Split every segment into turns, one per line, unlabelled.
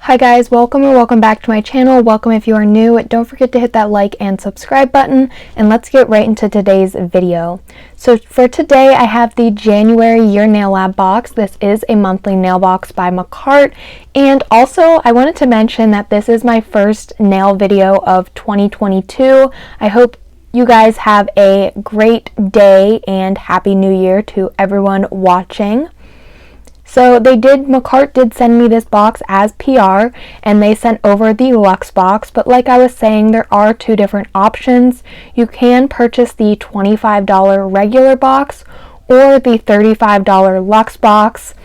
Hi guys, welcome or welcome back to my channel. Welcome if you are new. Don't forget to hit that like and subscribe button, and let's get right into today's video. So for today, I have the January Year Nail Lab box. This is a monthly nail box by Makartt, and also I wanted to mention that this is my first nail video of 2022. I hope you guys have a great day and Happy New Year to everyone watching. So Makartt did send me this box as PR, and they sent over the Luxe box, but like I was saying, there are two different options. You can purchase the $25 regular box or the $35 Luxe box,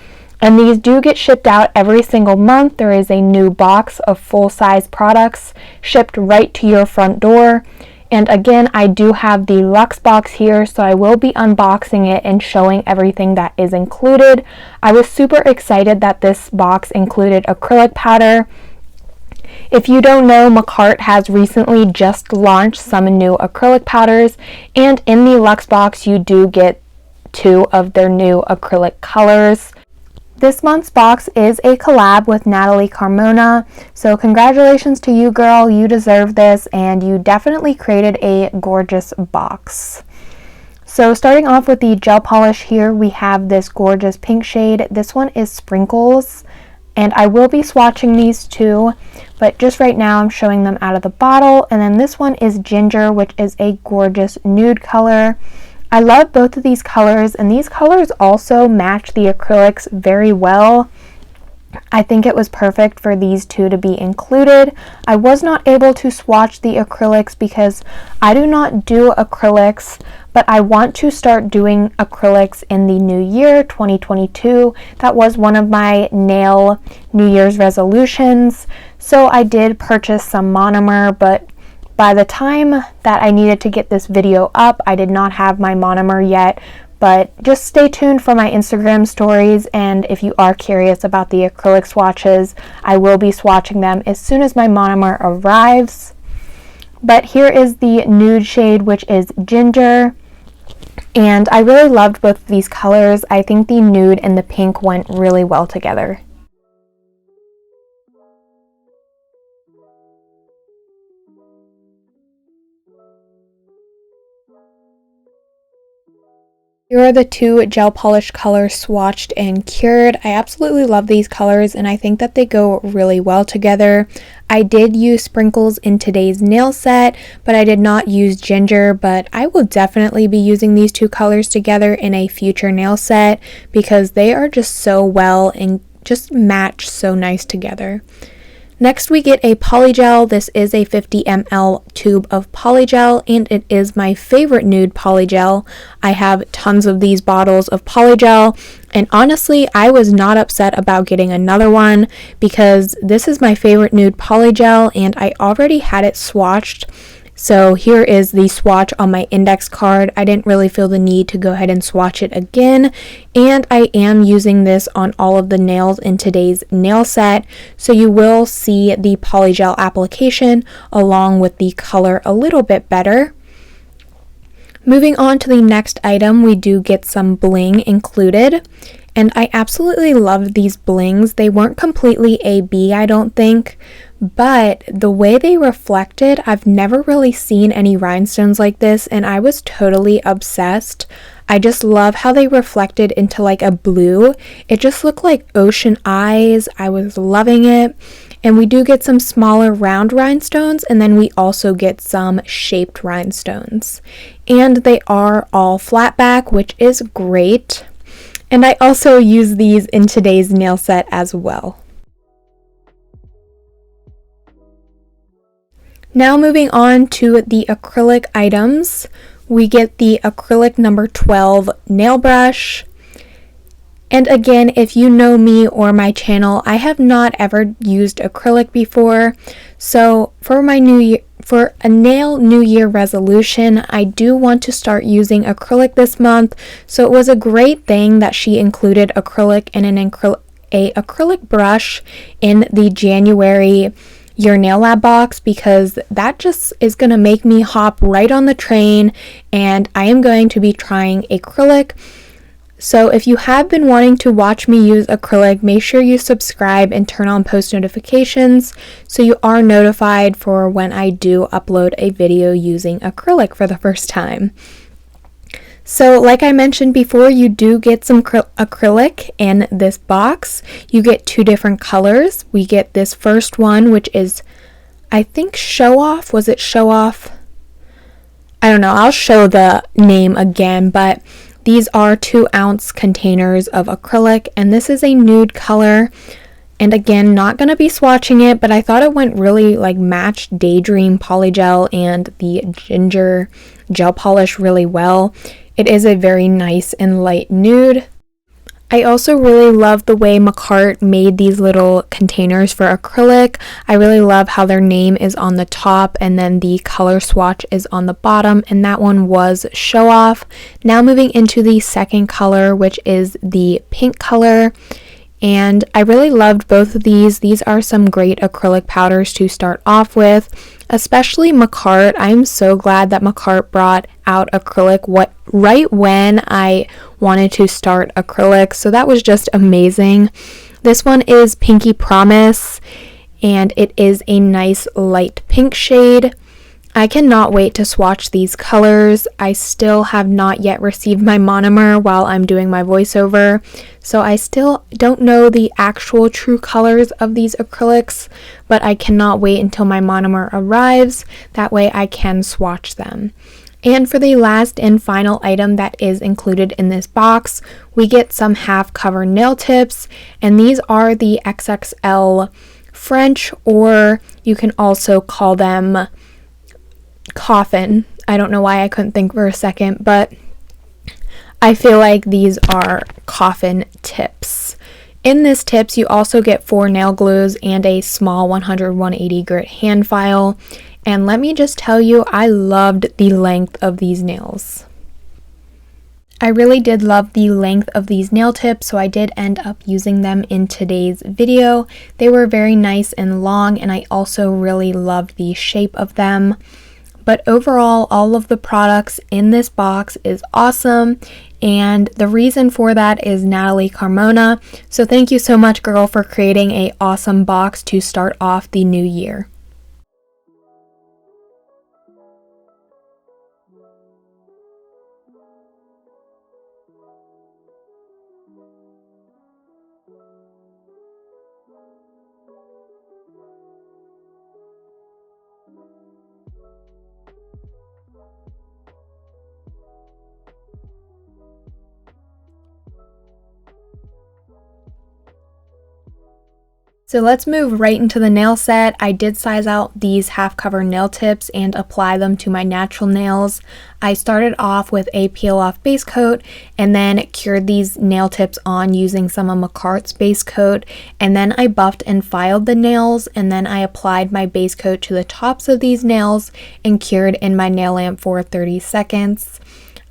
and these do get shipped out every single month. There is a new box of full-size products shipped right to your front door. And again, I do have the Luxe box here, so I will be unboxing it and showing everything that is included. I was super excited that this box included acrylic powder. If you don't know, Makartt has recently just launched some new acrylic powders, and in the Luxe box you do get two of their new acrylic colors. This month's box is a collab with Natali Carmona, so congratulations to you, girl. You deserve this, and you definitely created a gorgeous box. So starting off with the gel polish here, we have this gorgeous pink shade. This one is Sprinkles, and I will be swatching these too, but just right now I'm showing them out of the bottle. And then this one is Ginger, which is a gorgeous nude color. I love both of these colors, and these colors also match the acrylics very well. I think it was perfect for these two to be included. I was not able to swatch the acrylics because I do not do acrylics, but I want to start doing acrylics in the new year, 2022. That was one of my nail New Year's resolutions. So I did purchase some monomer, but by the time that I needed to get this video up, I did not have my monomer yet, but just stay tuned for my Instagram stories, and if you are curious about the acrylic swatches, I will be swatching them as soon as my monomer arrives. But here is the nude shade, which is Ginger, and I really loved both of these colors. I think the nude and the pink went really well together. Here are the two gel polish colors swatched and cured. I absolutely love these colors, and I think that they go really well together. I did use Sprinkles in today's nail set, but I did not use Ginger, but I will definitely be using these two colors together in a future nail set because they are just so well and just match so nice together. Next we get a Polygel. This is a 50 ml tube of Polygel, and it is my favorite nude Polygel. I have tons of these bottles of Polygel, and honestly I was not upset about getting another one because this is my favorite nude Polygel, and I already had it swatched. So here is the swatch on my index card. I didn't really feel the need to go ahead and swatch it again, and I am using this on all of the nails in today's nail set, so you will see the Polygel application along with the color a little bit better. Moving on to the next item, we do get some bling included, and I absolutely loved these blings. They weren't completely AB, I don't think, but the way they reflected, I've never really seen any rhinestones like this, and I was totally obsessed. I just love how they reflected into like a blue. It just looked like ocean eyes. I was loving it. And we do get some smaller round rhinestones, and then we also get some shaped rhinestones. And they are all flat back, which is great. And I also use these in today's nail set as well. Now moving on to the acrylic items, we get the acrylic number 12 nail brush. And again, if you know me or my channel, I have not ever used acrylic before. So for a nail New Year resolution, I do want to start using acrylic this month. So it was a great thing that she included acrylic and an acrylic brush in the January Your Nail Lab box, because that just is going to make me hop right on the train, and I am going to be trying acrylic So if you have been wanting to watch me use acrylic, make sure you subscribe and turn on post notifications so you are notified for when I do upload a video using acrylic for the first time. So like I mentioned before, you do get some acrylic in this box. You get 2 different colors. We get this first one, which is, I think, Show Off. Was it Show Off? I don't know. I'll show the name again, but these are 2-ounce containers of acrylic, and this is a nude color. And again, not going to be swatching it, but I thought it went really like matched Daydream Polygel and the Ginger gel polish really well. It is a very nice and light nude. I also really love the way Makartt made these little containers for acrylic. I really love how their name is on the top and then the color swatch is on the bottom, and that one was Show Off. Now moving into the second color, which is the pink color. And I really loved both of these. These are some great acrylic powders to start off with, especially Makartt. I'm so glad that Makartt brought out acrylic right when I wanted to start acrylic, so that was just amazing. This one is Pinky Promise, and it is a nice light pink shade. I cannot wait to swatch these colors. I still have not yet received my monomer while I'm doing my voiceover, so I still don't know the actual true colors of these acrylics, but I cannot wait until my monomer arrives. That way I can swatch them. And for the last and final item that is included in this box, we get some half cover nail tips, and these are the XXL French, or you can also call them Coffin. I don't know why I couldn't think for a second, but I feel like these are coffin tips. In this tips, you also get 4 nail glues and a small 100-180 grit hand file. And let me just tell you, I loved the length of these nails. I really did love the length of these nail tips, so I did end up using them in today's video. They were very nice and long, and I also really loved the shape of them. But overall, all of the products in this box is awesome, and the reason for that is Natali Carmona. So thank you so much, girl, for creating an awesome box to start off the new year. So let's move right into the nail set. I did size out these half cover nail tips and apply them to my natural nails. I started off with a peel off base coat and then cured these nail tips on using some of Makartt's base coat, and then I buffed and filed the nails, and then I applied my base coat to the tops of these nails and cured in my nail lamp for 30 seconds.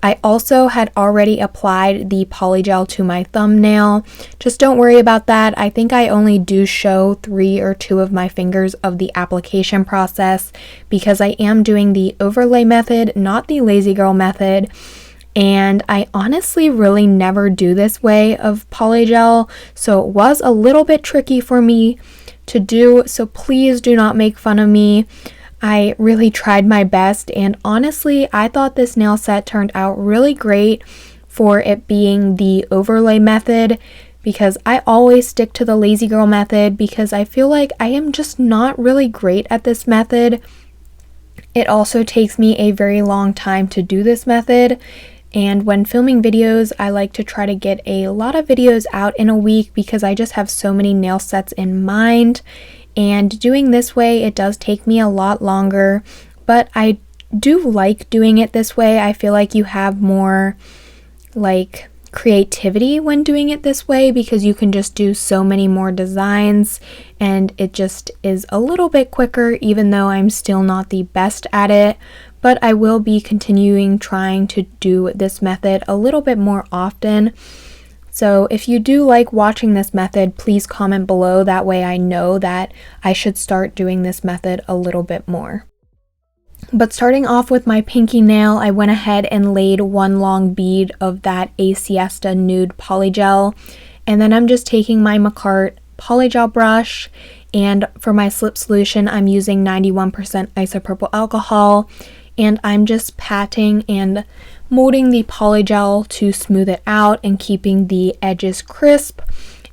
I also had already applied the polygel to my thumbnail. Just don't worry about that. I think I only do show 3 or 2 of my fingers of the application process because I am doing the overlay method, not the lazy girl method. And I honestly really never do this way of polygel, so it was a little bit tricky for me to do, so please do not make fun of me. I really tried my best, and honestly, I thought this nail set turned out really great for it being the overlay method, because I always stick to the lazy girl method because I feel like I am just not really great at this method. It also takes me a very long time to do this method, and when filming videos, I like to try to get a lot of videos out in a week because I just have so many nail sets in mind. And doing this way, it does take me a lot longer, but I do like doing it this way. I feel like you have more like creativity when doing it this way because you can just do so many more designs, and it just is a little bit quicker, even though I'm still not the best at it. But I will be continuing trying to do this method a little bit more often. So if you do like watching this method, please comment below. That way I know that I should start doing this method a little bit more. But starting off with my pinky nail, I went ahead and laid one long bead of that A Siesta Nude Polygel. And then I'm just taking my Makartt Polygel brush, and for my slip solution, I'm using 91% isopropyl alcohol. And I'm just patting and molding the polygel to smooth it out and keeping the edges crisp,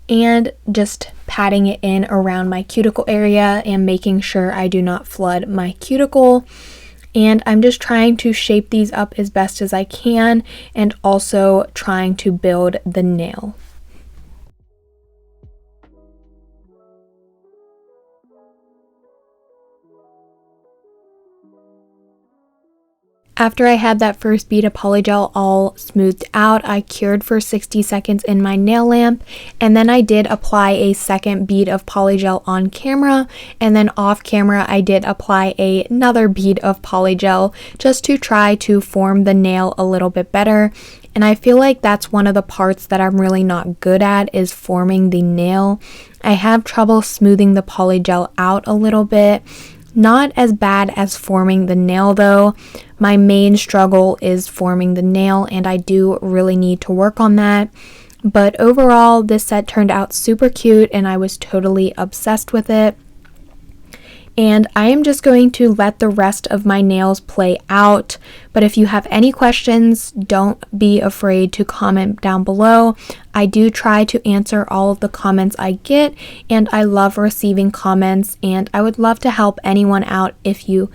and just patting it in around my cuticle area and making sure I do not flood my cuticle. And I'm just trying to shape these up as best as I can, and also trying to build the nail. After I had that first bead of polygel all smoothed out, I cured for 60 seconds in my nail lamp, and then I did apply a second bead of polygel on camera, and then off camera I did apply another bead of polygel just to try to form the nail a little bit better. And I feel like that's one of the parts that I'm really not good at, is forming the nail. I have trouble smoothing the polygel out a little bit. Not as bad as forming the nail though. My main struggle is forming the nail, and I do really need to work on that. But overall, this set turned out super cute and I was totally obsessed with it. And I am just going to let the rest of my nails play out. But if you have any questions, don't be afraid to comment down below. I do try to answer all of the comments I get, and I love receiving comments, and I would love to help anyone out if you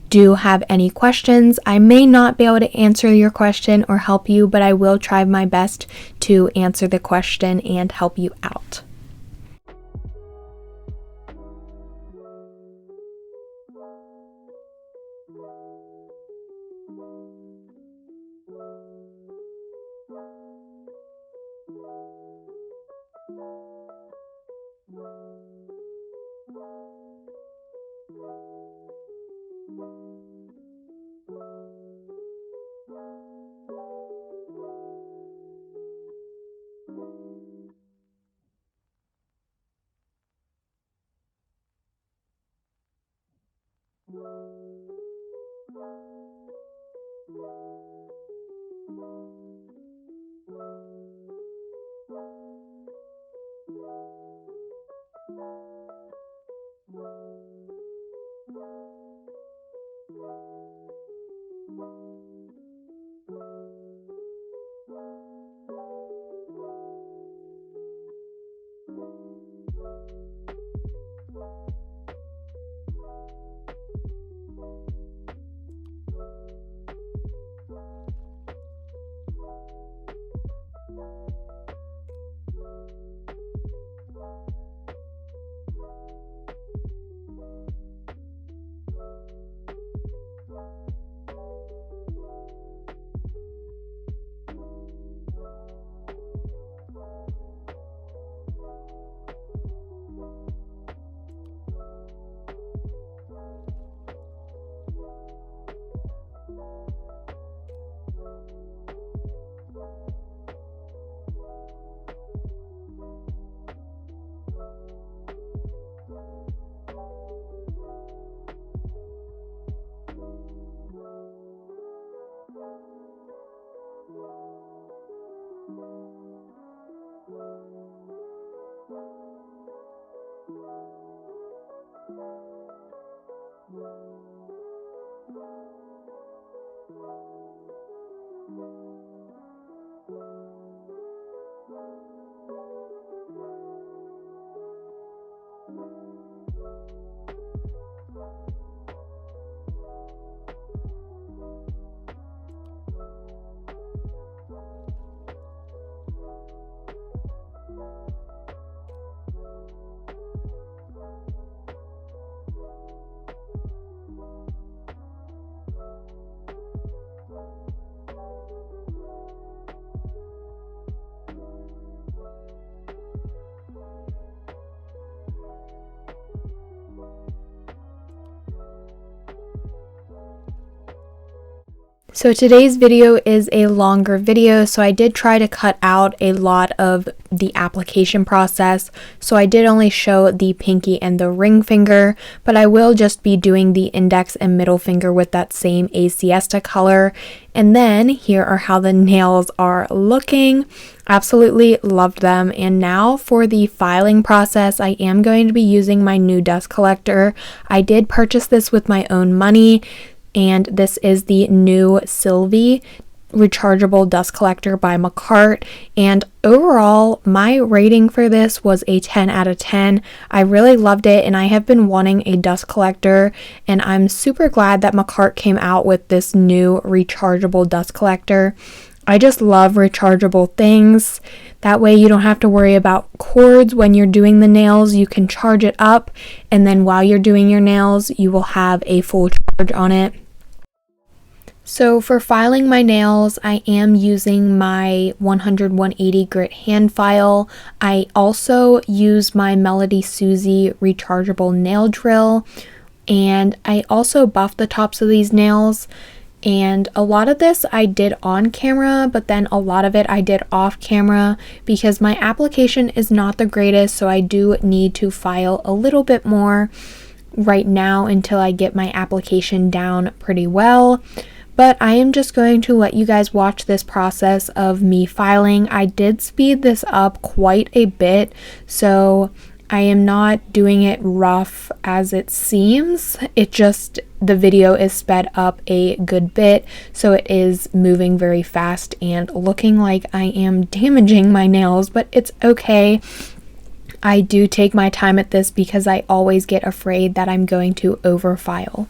do have any questions. I may not be able to answer your question or help you, but I will try my best to answer the question and help you out. So today's video is a longer video, so I did try to cut out a lot of the application process. So I did only show the pinky and the ring finger, but I will just be doing the index and middle finger with that same Siesta color. And then here are how the nails are looking. Absolutely loved them. And now for the filing process, I am going to be using my new dust collector. I did purchase this with my own money, and this is the new Sylvie rechargeable dust collector by Makartt, and overall my rating for this was a 10 out of 10. I really loved it, and I have been wanting a dust collector, and I'm super glad that Makartt came out with this new rechargeable dust collector. I just love rechargeable things. That way you don't have to worry about cords when you're doing the nails. You can charge it up, and then while you're doing your nails, you will have a full charge on it. So for filing my nails, I am using my 100/180 grit hand file. I also use my Melody Susie rechargeable nail drill, and I also buff the tops of these nails. And a lot of this I did on camera, but then a lot of it I did off camera because my application is not the greatest, so I do need to file a little bit more right now until I get my application down pretty well. But I am just going to let you guys watch this process of me filing. I did speed this up quite a bit, so I am not doing it rough as it seems. It just, the video is sped up a good bit, so it is moving very fast and looking like I am damaging my nails, but it's okay. I do take my time at this because I always get afraid that I'm going to overfile.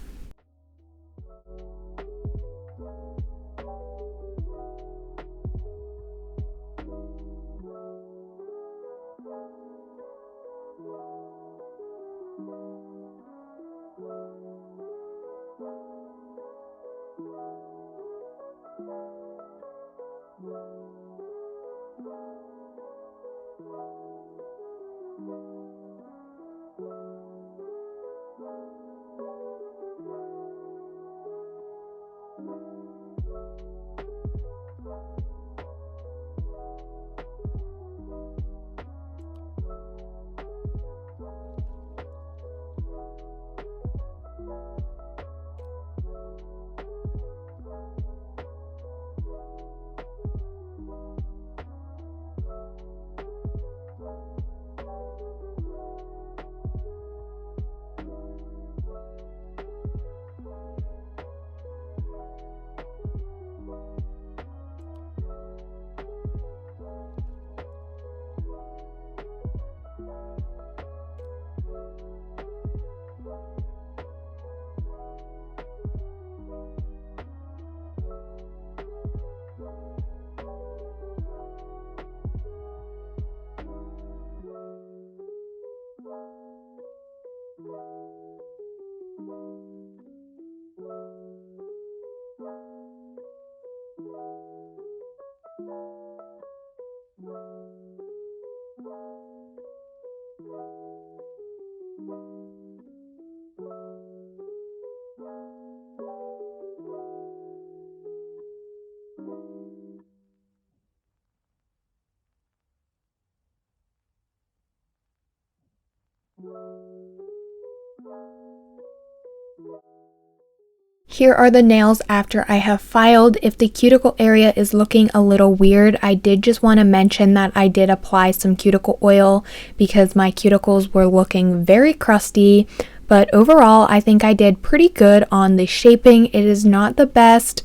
Here are the nails after I have filed. If the cuticle area is looking a little weird, I did just want to mention that I did apply some cuticle oil because my cuticles were looking very crusty. But overall, I think I did pretty good on the shaping. It is not the best,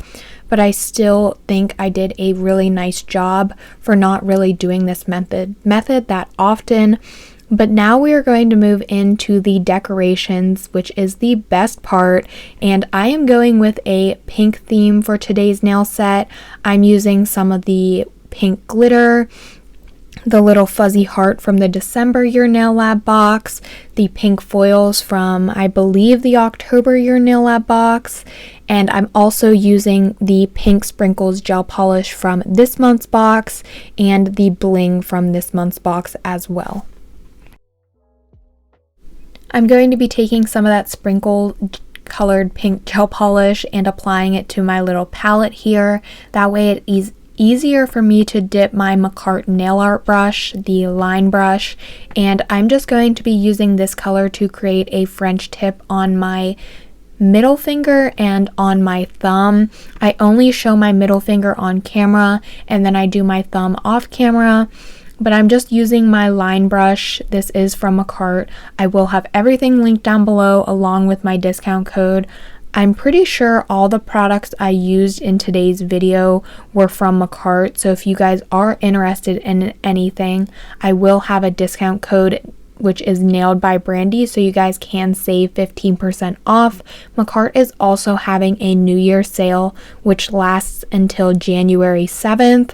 but I still think I did a really nice job for not really doing this method that often. But now we are going to move into the decorations, which is the best part, and I am going with a pink theme for today's nail set. I'm using some of the pink glitter, the little fuzzy heart from the December Your Nail Lab box, the pink foils from, I believe, the October Your Nail Lab box, and I'm also using the pink sprinkles gel polish from this month's box and the bling from this month's box as well. I'm going to be taking some of that sprinkle colored pink gel polish and applying it to my little palette here. That way it is easier for me to dip my Makartt nail art brush, the line brush, and I'm just going to be using this color to create a French tip on my middle finger and on my thumb. I only show my middle finger on camera and then I do my thumb off camera, but I'm just using my line brush. This is from Makartt. I will have everything linked down below along with my discount code. I'm pretty sure all the products I used in today's video were from Makartt, so if you guys are interested in anything, I will have a discount code which is NAILEDBYBRANDI, so you guys can save 15% off. Makartt is also having a New Year sale which lasts until January 7th.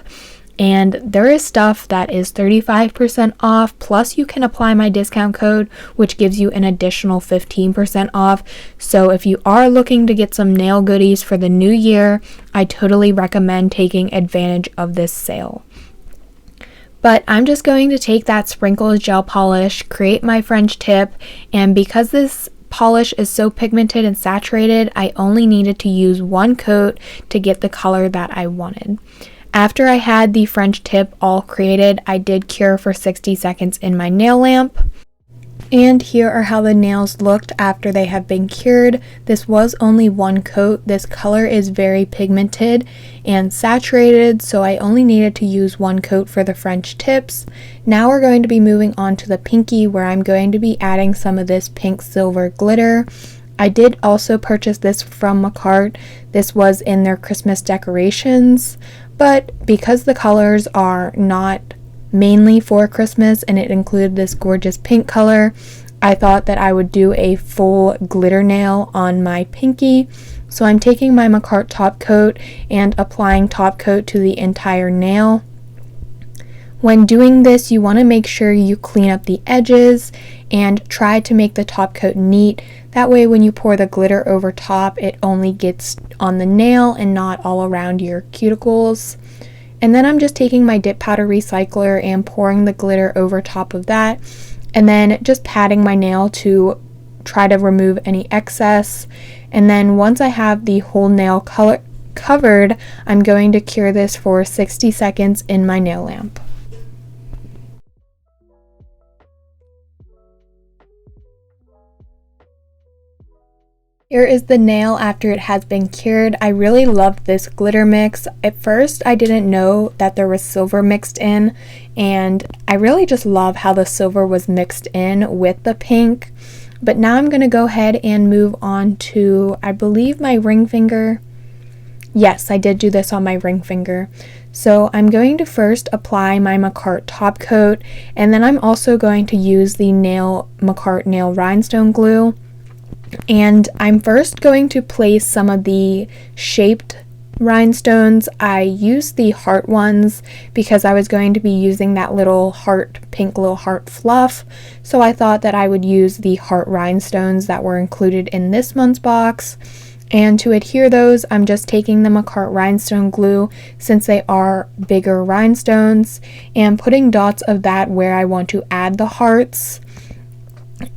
And there is stuff that is 35% off, plus you can apply my discount code, which gives you an additional 15% off. So if you are looking to get some nail goodies for the new year, I totally recommend taking advantage of this sale. But I'm just going to take that sprinkle gel polish, create my French tip, and because this polish is so pigmented and saturated, I only needed to use one coat to get the color that I wanted. After I had the French tip all created, I did cure for 60 seconds in my nail lamp. And here are how the nails looked after they have been cured. This was only one coat. This color is very pigmented and saturated, so I only needed to use one coat for the French tips. Now we're going to be moving on to the pinky, where I'm going to be adding some of this pink silver glitter. I did also purchase this from Makartt. This was in their Christmas decorations, but because the colors are not mainly for Christmas and it included this gorgeous pink color, I thought that I would do a full glitter nail on my pinky. So I'm taking my Makartt top coat and applying top coat to the entire nail. When doing this, you want to make sure you clean up the edges and try to make the top coat neat. That way when you pour the glitter over top, it only gets on the nail and not all around your cuticles. And then I'm just taking my dip powder recycler and pouring the glitter over top of that, and then just patting my nail to try to remove any excess. And then once I have the whole nail color covered, I'm going to cure this for 60 seconds in my nail lamp. Here is the nail after it has been cured. I really loved this glitter mix. At first, I didn't know that there was silver mixed in, and I really just love how the silver was mixed in with the pink. But now I'm going to go ahead and move on to, I believe, my ring finger. Yes, I did do this on my ring finger. So I'm going to first apply my Makartt top coat, and then I'm also going to use the Makartt nail rhinestone glue. And I'm first going to place some of the shaped rhinestones. I used the heart ones because I was going to be using that little heart, pink little heart fluff. So I thought that I would use the heart rhinestones that were included in this month's box. And to adhere those, I'm just taking the Makartt rhinestone glue, since they are bigger rhinestones, and putting dots of that where I want to add the hearts.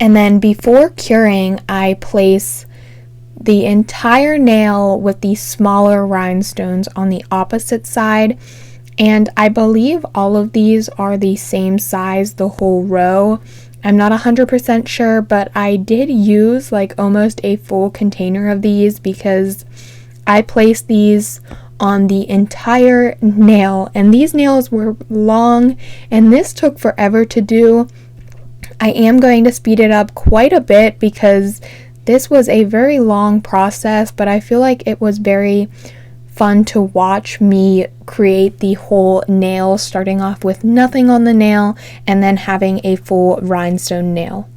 And then before curing, I place the entire nail with the smaller rhinestones on the opposite side. And I believe all of these are the same size, the whole row. I'm not 100% sure, but I did use like almost a full container of these because I placed these on the entire nail. And these nails were long, and this took forever to do. I am going to speed it up quite a bit because this was a very long process, but I feel like it was very fun to watch me create the whole nail, starting off with nothing on the nail and then having a full rhinestone nail.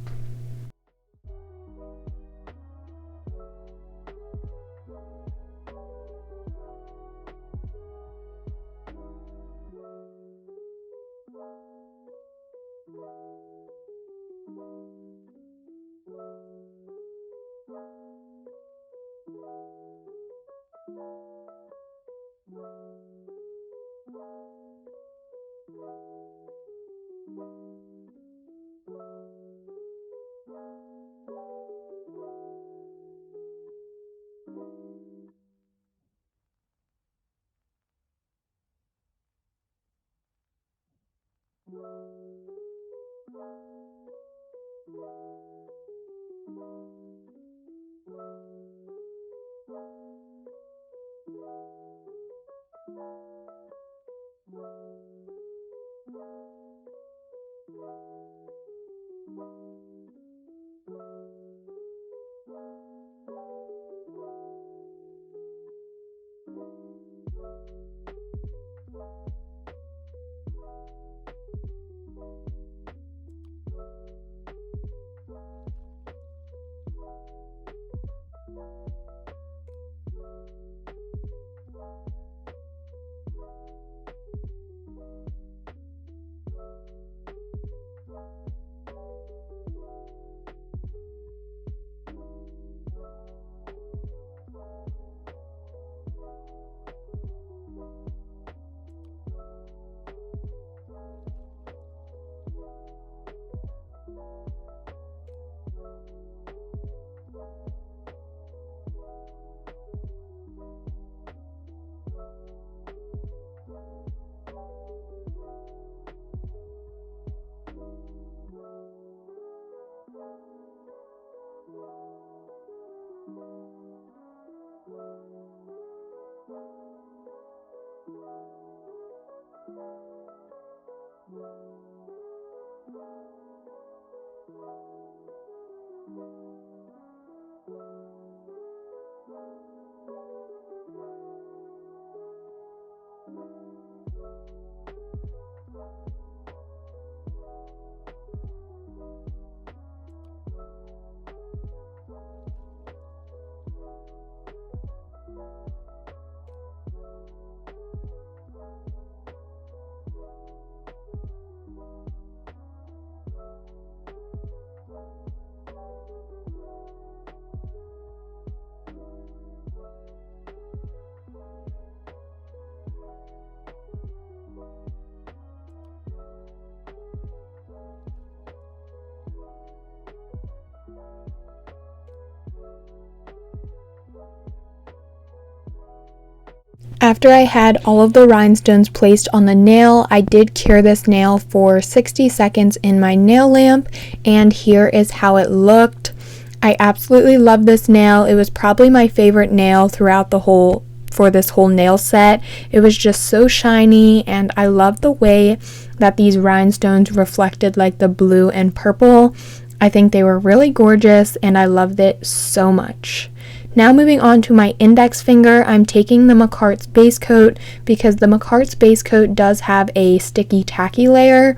After I had all of the rhinestones placed on the nail, I did cure this nail for 60 seconds in my nail lamp, and here is how it looked. I absolutely love this nail. It was probably my favorite nail throughout for this whole nail set. It was just so shiny, and I love the way that these rhinestones reflected like the blue and purple. I think they were really gorgeous, and I loved it so much. Now moving on to my index finger, I'm taking the Makartt's base coat because the Makartt's base coat does have a sticky tacky layer,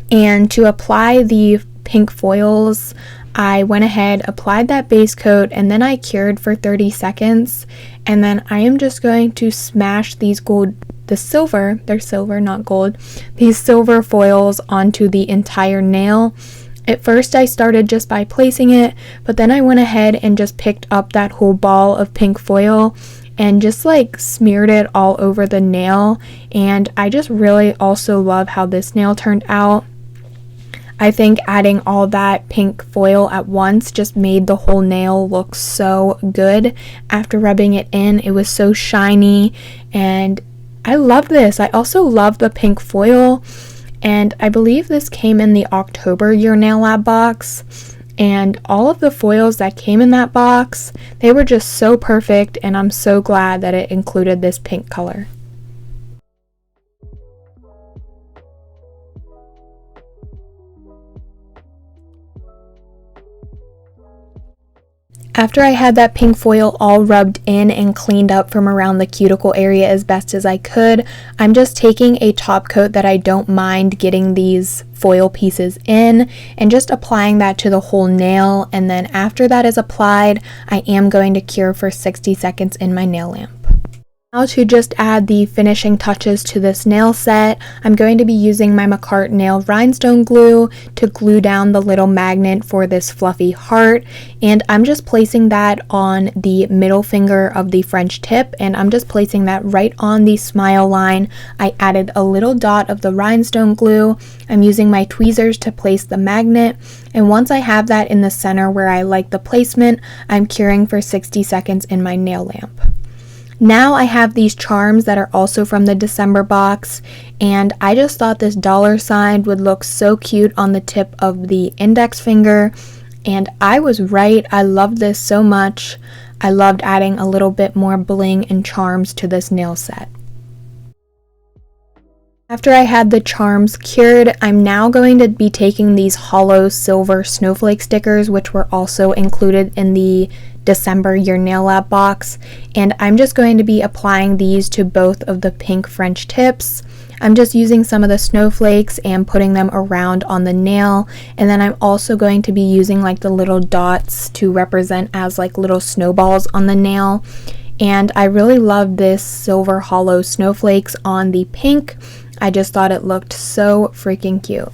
and to apply the pink foils, I went ahead, applied that base coat, and then I cured for 30 seconds, and then I am just going to smash these they're silver, not gold, these silver foils onto the entire nail. At first I started just by placing it, but then I went ahead and just picked up that whole ball of pink foil and just like smeared it all over the nail, and I just really also love how this nail turned out. I think adding all that pink foil at once just made the whole nail look so good. After rubbing it in, it was so shiny, and I love this. I also love the pink foil, and I believe this came in the October Your Nail Lab box, and all of the foils that came in that box, they were just so perfect, and I'm so glad that it included this pink color. After I had that pink foil all rubbed in and cleaned up from around the cuticle area as best as I could, I'm just taking a top coat that I don't mind getting these foil pieces in and just applying that to the whole nail, and then after that is applied, I am going to cure for 60 seconds in my nail lamp. Now to just add the finishing touches to this nail set, I'm going to be using my Makartt nail rhinestone glue to glue down the little magnet for this fluffy heart, and I'm just placing that on the middle finger of the French tip, and I'm just placing that right on the smile line. I added a little dot of the rhinestone glue. I'm using my tweezers to place the magnet, and once I have that in the center where I like the placement, I'm curing for 60 seconds in my nail lamp. Now I have these charms that are also from the December box, and I just thought this dollar sign would look so cute on the tip of the index finger, and I was right. I loved this so much. I loved adding a little bit more bling and charms to this nail set. After I had the charms cured, I'm now going to be taking these hollow silver snowflake stickers, which were also included in the December Your Nail Lab box, and I'm just going to be applying these to both of the pink French tips. I'm just using some of the snowflakes and putting them around on the nail, and then I'm also going to be using like the little dots to represent as like little snowballs on the nail. And I really love this silver hollow snowflakes on the pink. I just thought it looked so freaking cute.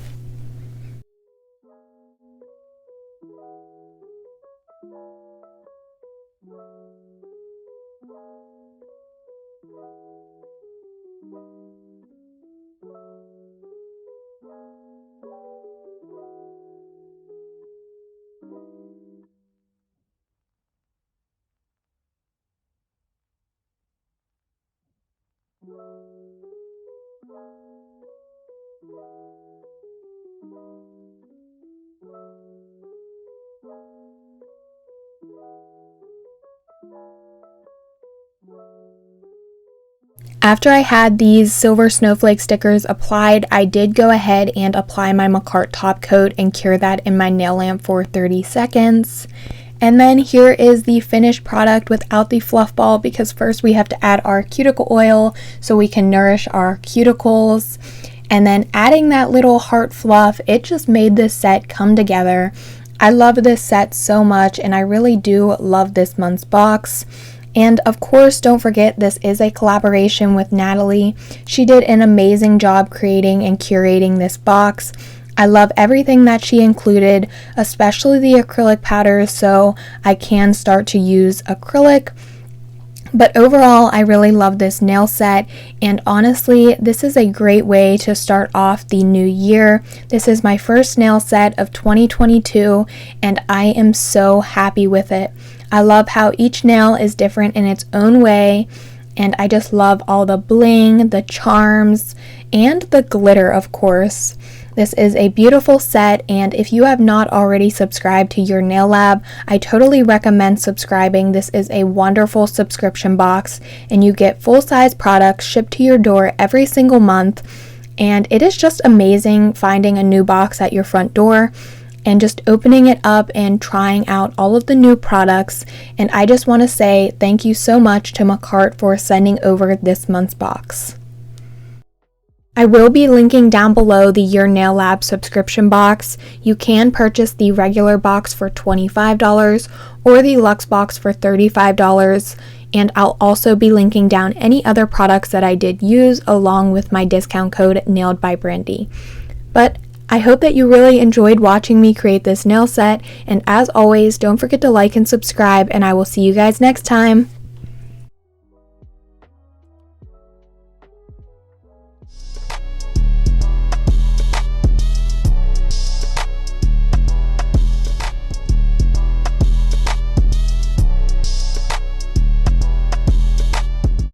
After I had these silver snowflake stickers applied, I did go ahead and apply my Makartt top coat and cure that in my nail lamp for 30 seconds. And then here is the finished product without the fluff ball, because first we have to add our cuticle oil so we can nourish our cuticles. And then adding that little heart fluff, it just made this set come together. I love this set so much, and I really do love this month's box. And of course, don't forget, this is a collaboration with Natali. She did an amazing job creating and curating this box. I love everything that she included, especially the acrylic powders, so I can start to use acrylic. But overall, I really love this nail set, and honestly, this is a great way to start off the new year. This is my first nail set of 2022, and I am so happy with it. I love how each nail is different in its own way, and I just love all the bling, the charms, and the glitter, of course. This is a beautiful set, and if you have not already subscribed to Your Nail Lab, I totally recommend subscribing. This is a wonderful subscription box, and you get full-size products shipped to your door every single month, and it is just amazing finding a new box at your front door and just opening it up and trying out all of the new products. And I just want to say thank you so much to Makartt for sending over this month's box. I will be linking down below the Your Nail Lab subscription box. You can purchase the regular box for $25 or the Luxe box for $35. And I'll also be linking down any other products that I did use along with my discount code NAILEDBYBRANDI. But I hope that you really enjoyed watching me create this nail set, and as always, don't forget to like and subscribe, and I will see you guys next time.